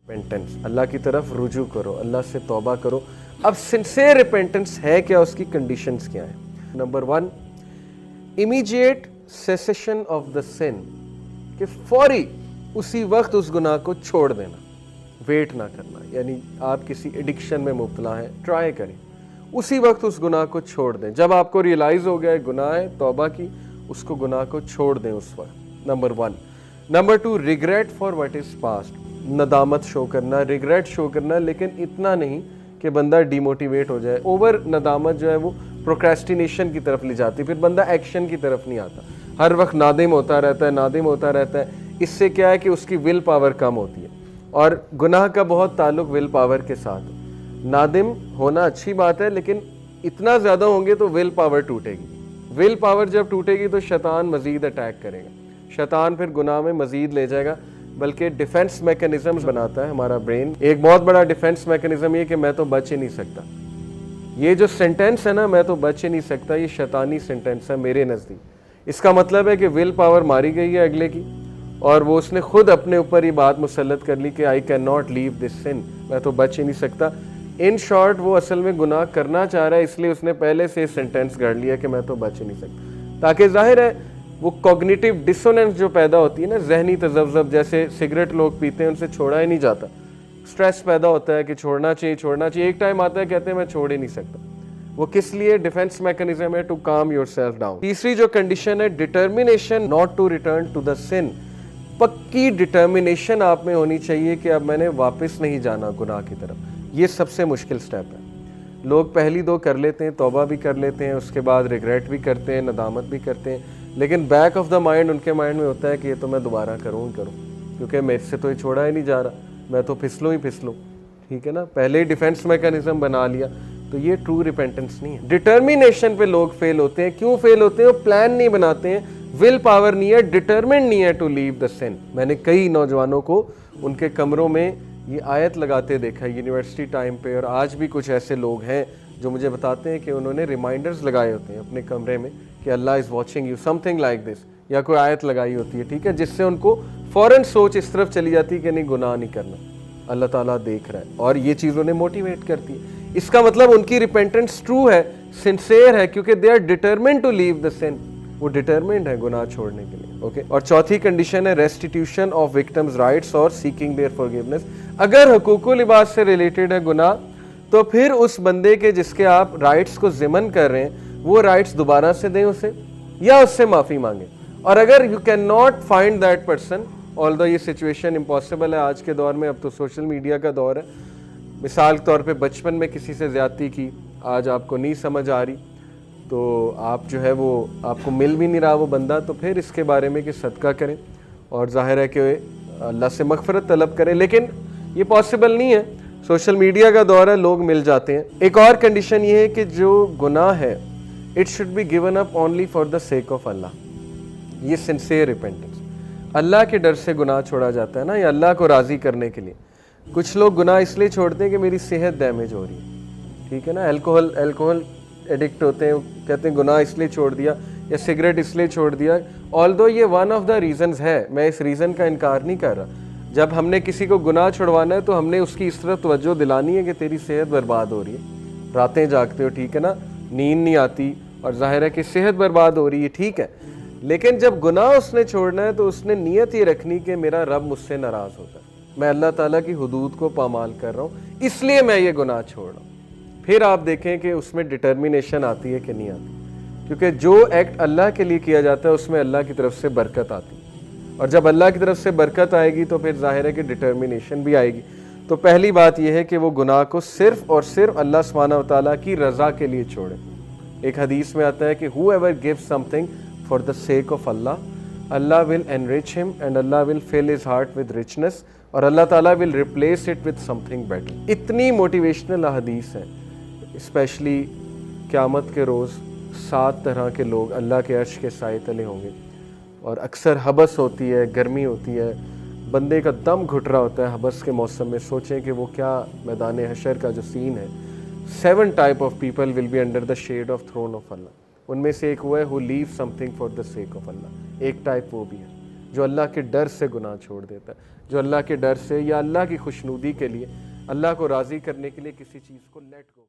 Repentance, अल्लाह की तरफ रुजू करो, अल्लाह से तौबा करो। अब सिंसियर रिपेंटेंस है क्या, उसकी कंडीशंस क्या हैं? Number 1, immediate cessation of the sin, कि फौरी उसी वक्त उस गुनाह को छोड़ देना, वेट ना करना। यानी आप किसी एडिक्शन में मुब्तला हैं, ट्राई करें उसी वक्त उस गुनाह को छोड़ दें। जब आपको रियलाइज हो गया गुनाह है, तौबा की, उसको गुनाह को छोड़ दें उस वक्त। Number 1। Number 2, regret for what is past, नदामत शो करना, रिग्रेट शो करना, लेकिन इतना नहीं कि बंदा डिमोटिवेट हो जाए। ओवर नदामत जो है वो प्रोक्रेस्टिनेशन की तरफ ले जाती है, फिर बंदा एक्शन की तरफ नहीं आता, हर वक्त नादिम होता रहता है, नादिम होता रहता है। इससे क्या है कि उसकी विल पावर कम होती है, और गुनाह का बहुत ताल्लुक विल पावर के साथ। नादिम होना अच्छी बात है, लेकिन इतना ज़्यादा होंगे तो विल पावर टूटेगी। विल पावर जब टूटेगी तो शैतान मज़ीद अटैक करेगा, शैतान फिर गुनाह में मज़ीद ले जाएगा। बल्कि डिफेंस मैकेनिज्म बनाता है हमारा ब्रेन। एक बहुत बड़ा डिफेंस मैकेनिज्म ये कि मैं तो बच ही नहीं सकता। ये जो सेंटेंस है ना, मैं तो बच ही नहीं सकता, ये शैतानी सेंटेंस है मेरे नज़दीक। इसका मतलब है कि विल पावर मारी गई है अगले की, और वो उसने खुद अपने ऊपर ये बात मुसल्लत कर ली कि I can not leave this sin, मैं तो बच ही नहीं सकता। इन शॉर्ट वो असल में गुनाह करना चाह रहा है, इसलिए उसने पहले से सेंटेंस गढ़ लिया कि मैं तो बच ही नहीं सकता, ताकि जाहिर है वो कॉग्निटिव डिसोनेंस जो पैदा होती है ना, जहनी तजब्जब, जैसे सिगरेट लोग पीते हैं उनसे छोड़ा ही नहीं जाता, स्ट्रेस पैदा होता है कि छोड़ना चाहिए छोड़ना चाहिए, एक टाइम आता है कहते हैं मैं छोड़ ही नहीं सकता। वो किस लिए? डिफेंस मैकेनिज्म है, टू काम योरसेल्फ डाउन। तीसरी जो कंडीशन है, determination not to return to the sin, पक्की डिटर्मिनेशन आप में होनी चाहिए कि अब मैंने वापस नहीं जाना गुनाह की तरफ। ये सबसे मुश्किल स्टेप है। लोग पहली दो कर लेते हैं, तौबा भी कर लेते हैं, उसके बाद रिग्रेट भी करते हैं, नदामत भी करते हैं, लेकिन बैक ऑफ द माइंड उनके माइंड में होता है कि ये तो मैं दोबारा करूँ क्योंकि मेरे से तो ये छोड़ा ही नहीं जा रहा, मैं तो फिसलूँ ही फिसलूँ। ठीक है ना, पहले ही डिफेंस मैकेनिज्म बना लिया, तो ये ट्रू रिपेंटेंस नहीं है। डिटर्मिनेशन पे लोग फेल होते हैं। क्यों फेल होते हैं? वो प्लान नहीं बनाते हैं, विल पावर नहीं है, डिटरमिन्ड नहीं है टू लीव द सिन। मैंने कई नौजवानों को उनके कमरों में ये आयत लगाते देखा यूनिवर्सिटी टाइम पे, और आज भी कुछ ऐसे लोग हैं जो मुझे बताते हैं कि उन्होंने रिमाइंडर्स लगाए होते हैं अपने कमरे में कि Allah is watching you, something like this, या कोई आयत लगाई होती है, ठीक है, जिससे उनको फ़ौरन सोच इस तरफ चली जाती है कि नहीं, गुनाह नहीं करना, अल्लाह ताला देख रहा है, और ये चीज़ उन्हें मोटिवेट करती है। इसका मतलब उनकी रिपेंटेंस ट्रू है, सिंसियर है, क्योंकि they are determined to leave the sin, वो डिटरमिन्ड है गुनाह छोड़ने के लिए। ओके। और चौथी कंडीशन है रेस्टिट्यूशन ऑफ विक्टिम्स राइट्स और सीकिंग देयर फॉरगिवनेस। अगर हुकूकुल इबाद से रिलेटेड है गुनाह, तो फिर उस बंदे के जिसके आप राइट्स को ज़िमन कर रहे हैं, वो राइट्स दोबारा से दें उसे, या उससे माफ़ी मांगे। और अगर you can not find that person, although ये सिचुएशन इम्पॉसिबल है आज के दौर में, अब तो सोशल मीडिया का दौर है। मिसाल के तौर पे बचपन में किसी से ज़्यादती की, आज आपको नहीं समझ आ रही, तो आप जो है वो आपको मिल भी नहीं रहा वो बंदा, तो फिर इसके बारे में कि सदका करें, और जाहिर है कि अल्लाह से मग़फ़िरत तलब करें, लेकिन ये पॉसिबल नहीं है, सोशल मीडिया का दौर है, लोग मिल जाते हैं। एक और कंडीशन ये है कि जो गुनाह है it should be given up only for the sake of Allah. ये सिंसियर रिपेंटेंस, अल्लाह के डर से गुनाह छोड़ा जाता है ना, या अल्लाह को राज़ी करने के लिए। कुछ लोग गुनाह इसलिए छोड़ते हैं कि मेरी सेहत डैमेज हो रही है, ठीक है ना, अल्कोहल एडिक्ट होते हैं, कहते हैं गुनाह इसलिए छोड़ दिया, या सिगरेट इसलिए छोड़ दिया। ऑल्दो ये वन ऑफ द रीज़न्स है, मैं इस रीज़न का इनकार नहीं कर रहा। जब हमने किसी को गुनाह छुड़वाना है तो हमने उसकी इस तरह तवज्जो दिलानी है कि तेरी सेहत बर्बाद हो रही है, रातें जागते हो, ठीक है ना, नींद नहीं आती, और जाहिर है कि सेहत बर्बाद हो रही है, ठीक है, लेकिन जब गुनाह उसने छोड़ना है तो उसने नीयत ये रखनी कि मेरा रब मुझसे नाराज़ होता है, मैं अल्लाह ताला की हुदूद को पामाल कर रहा हूँ, इसलिए मैं ये गुनाह छोड़ रहा हूँ। फिर आप देखें कि उसमें डिटर्मिनेशन आती है कि नहीं आती, क्योंकि जो एक्ट अल्लाह के लिए किया जाता है उसमें अल्लाह की तरफ से बरकत आती है, और जब अल्लाह की तरफ से बरकत आएगी तो फिर जाहिर है कि डिटर्मिनेशन भी आएगी। तो पहली बात यह है कि वो गुनाह को सिर्फ और सिर्फ अल्लाह सुब्हानहू व तआला की रज़ा के लिए छोड़े। एक हदीस में आता है कि whoever gives something for the sake of Allah, Allah will enrich him and Allah will fill his heart with richness, और अल्लाह ताला will replace it with something better. इतनी मोटिवेशनल हदीस है, स्पेशली क़यामत के रोज़ 7 तरह के लोग अल्लाह के अर्श के साए तले होंगे, और अक्सर हबस होती है, गर्मी होती है, बंदे का दम घुट रहा होता है हबस के मौसम में। सोचें कि वो क्या मैदान हशर का जो सीन है। 7 type of people will be under the shade of throne of Allah. उनमें से एक वो है who leave something for the sake of Allah, एक टाइप वो भी है। جو اللہ کے ڈر سے گناہ چھوڑ دیتا ہے، جو اللہ کے ڈر سے یا اللہ کی خوشنودی کے لیے، اللہ کو راضی کرنے کے لیے کسی چیز کو لیٹ گو